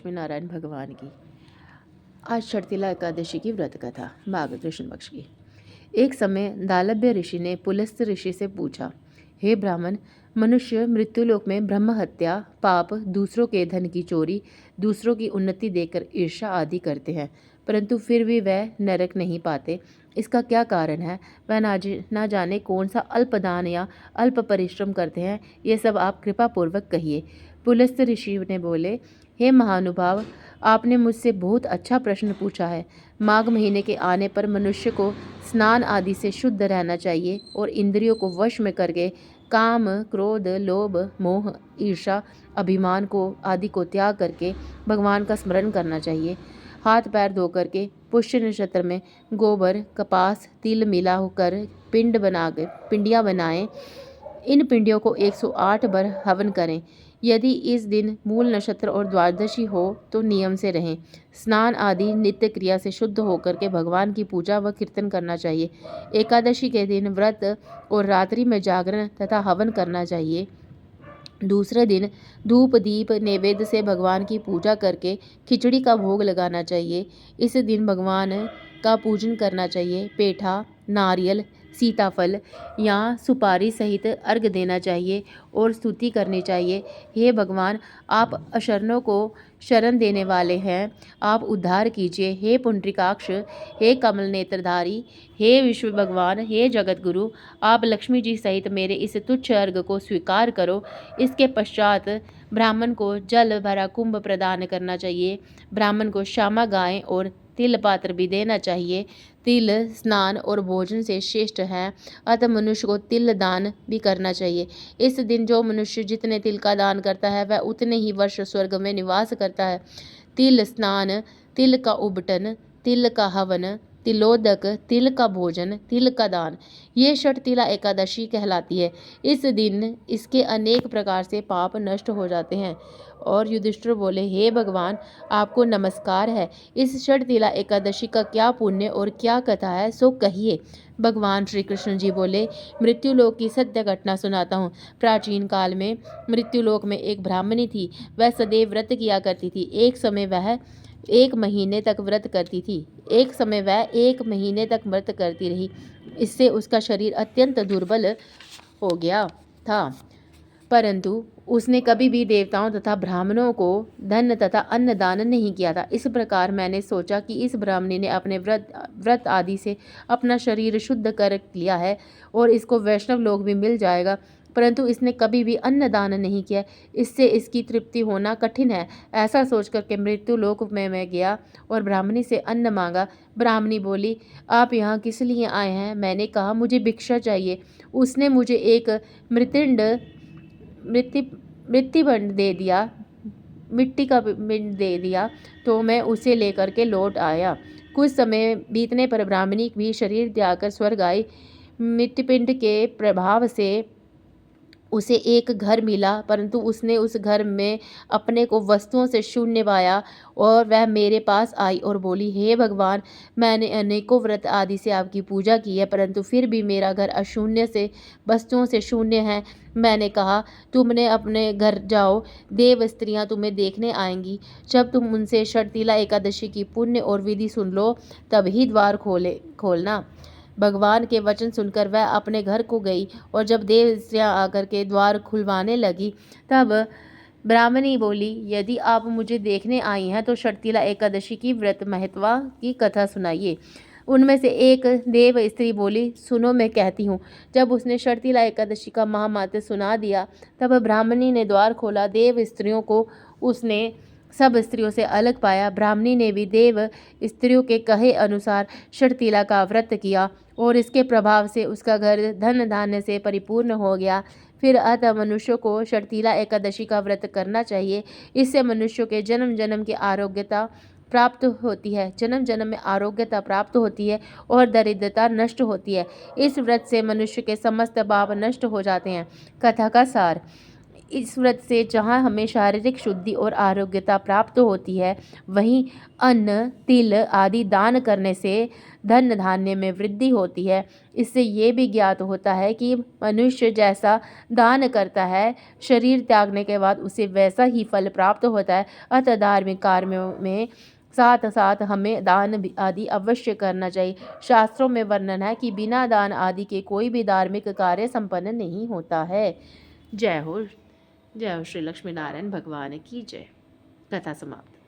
लक्ष्मी नारायण भगवान की। आज षटतिला एकादशी की व्रत कथा माघ कृष्ण पक्ष की। एक समय दालभ्य ऋषि ने पुलस्त्य ऋषि से पूछा, हे ब्राह्मण, मनुष्य मृत्युलोक में ब्रह्म हत्या, पाप, दूसरों के धन की चोरी, दूसरों की उन्नति देखकर ईर्ष्या आदि करते हैं, परंतु फिर भी वह नरक नहीं पाते। इसका क्या कारण है? वह ना जाने कौन सा अल्प दान या अल्प परिश्रम करते हैं। ये सब आप कृपा पूर्वक कहिए। पुलस्त्य ऋषि ने बोले, हे महानुभाव, आपने मुझसे बहुत अच्छा प्रश्न पूछा है। माघ महीने के आने पर मनुष्य को स्नान आदि से शुद्ध रहना चाहिए और इंद्रियों को वश में करके काम, क्रोध, लोभ, मोह, ईर्ष्या, अभिमान को आदि को त्याग करके भगवान का स्मरण करना चाहिए। हाथ पैर धो करके पुष्य नक्षत्र में गोबर, कपास, तिल मिला होकर पिंडियाँ बनाएं। इन पिंडियों को 108 बार हवन करें। यदि इस दिन मूल नक्षत्र और द्वादशी हो तो नियम से रहें। स्नान आदि नित्य क्रिया से शुद्ध होकर के भगवान की पूजा व कीर्तन करना चाहिए। एकादशी के दिन व्रत और रात्रि में जागरण तथा हवन करना चाहिए। दूसरे दिन धूप दीप नैवेद्य से भगवान की पूजा करके खिचड़ी का भोग लगाना चाहिए। इस दिन भगवान का पूजन करना चाहिए। पेठा, नारियल, सीताफल या सुपारी सहित अर्घ देना चाहिए और स्तुति करनी चाहिए। हे भगवान, आप अशरणों को शरण देने वाले हैं, आप उद्धार कीजिए। हे पुंडरीकाक्ष, हे कमल नेत्रधारी, हे विश्व भगवान, हे जगत गुरु, आप लक्ष्मी जी सहित मेरे इस तुच्छ अर्घ को स्वीकार करो। इसके पश्चात ब्राह्मण को जल भरा कुंभ प्रदान करना चाहिए। ब्राह्मण को श्यामा गाय और तिल पात्र भी देना चाहिए। तिल स्नान और भोजन से श्रेष्ठ है, अतः मनुष्य को तिल दान भी करना चाहिए। इस दिन जो मनुष्य जितने तिल का दान करता है वह उतने ही वर्ष स्वर्ग में निवास करता है। तिल स्नान, तिल का उबटन, तिल का हवन, तिलोदक, तिल का भोजन, तिल का दान, ये षटतिला एकादशी कहलाती है। इस दिन इसके अनेक प्रकार से पाप नष्ट हो जाते हैं। और युधिष्ठिर बोले, हे भगवान, आपको नमस्कार है। इस षटतिला एकादशी का क्या पुण्य और क्या कथा है, सो कहिए। भगवान श्री कृष्ण जी बोले, मृत्युलोक की सत्य घटना सुनाता हूँ। प्राचीन काल में मृत्युलोक में एक ब्राह्मणी थी। वह सदैव व्रत किया करती थी। एक समय वह 1 महीने तक व्रत करती रही। इससे उसका शरीर अत्यंत दुर्बल हो गया था, परंतु उसने कभी भी देवताओं तथा ब्राह्मणों को धन तथा अन्न दान नहीं किया था। इस प्रकार मैंने सोचा कि इस ब्राह्मणी ने अपने व्रत आदि से अपना शरीर शुद्ध कर लिया है और इसको वैष्णव लोक भी मिल जाएगा, परंतु इसने कभी भी अन्न दान नहीं किया। इससे इसकी तृप्ति होना कठिन है। ऐसा सोचकर के मृत्यु लोक में मैं गया और ब्राह्मणी से अन्न मांगा। ब्राह्मणी बोली, आप यहाँ किस लिए आए हैं? मैंने कहा, मुझे भिक्षा चाहिए। उसने मुझे एक मृत्तिबंड दे दिया, मिट्टी का पिंड दे दिया, तो मैं उसे लेकर के लौट आया। कुछ समय बीतने पर ब्राह्मणी भी शरीर त्याग कर स्वर्ग आई। मृत्युपिंड के प्रभाव से उसे एक घर मिला, परंतु उसने उस घर में अपने को वस्तुओं से शून्य पाया और वह मेरे पास आई और बोली, हे भगवान, मैंने अनेकों व्रत आदि से आपकी पूजा की है, परंतु फिर भी मेरा घर अशून्य से वस्तुओं से शून्य है। मैंने कहा, तुमने अपने घर जाओ, देव स्त्रियां तुम्हें देखने आएंगी। जब तुम उनसे षटतिला एकादशी की पुण्य और विधि सुन लो तब ही द्वार खोलना। भगवान के वचन सुनकर वह अपने घर को गई और जब देव स्त्रियां आकर के द्वार खुलवाने लगी तब ब्राह्मणी बोली, यदि आप मुझे देखने आई हैं तो षटतिला एकादशी की व्रत महत्वा की कथा सुनाइए। उनमें से एक देव स्त्री बोली, सुनो, मैं कहती हूँ। जब उसने षटतिला एकादशी का महात्म्य सुना दिया तब ब्राह्मणी ने द्वार खोला। देव स्त्रियों को उसने सब स्त्रियों से अलग पाया। ब्राह्मणी ने भी देव स्त्रियों के कहे अनुसार षटतिला का व्रत किया और इसके प्रभाव से उसका घर धन धान्य से परिपूर्ण हो गया। फिर अतः मनुष्यों को षटतिला एकादशी का व्रत करना चाहिए। इससे मनुष्यों के जन्म जन्म की आरोग्यता प्राप्त होती है, जन्म जन्म में आरोग्यता प्राप्त होती है और दरिद्रता नष्ट होती है। इस व्रत से मनुष्य के समस्त पाप नष्ट हो जाते हैं। कथा का सार, इस व्रत से जहाँ हमें शारीरिक शुद्धि और आरोग्यता प्राप्त होती है, वहीं अन्न, तिल आदि दान करने से धन धान्य में वृद्धि होती है। इससे ये भी ज्ञात होता है कि मनुष्य जैसा दान करता है, शरीर त्यागने के बाद उसे वैसा ही फल प्राप्त होता है। अतः धार्मिक कार्यों में साथ साथ हमें दान भी आदि अवश्य करना चाहिए। शास्त्रों में वर्णन है कि बिना दान आदि के कोई भी धार्मिक कार्य संपन्न नहीं होता है। जय हो। जय हो श्री लक्ष्मी नारायण भगवान की जय। कथा समाप्त।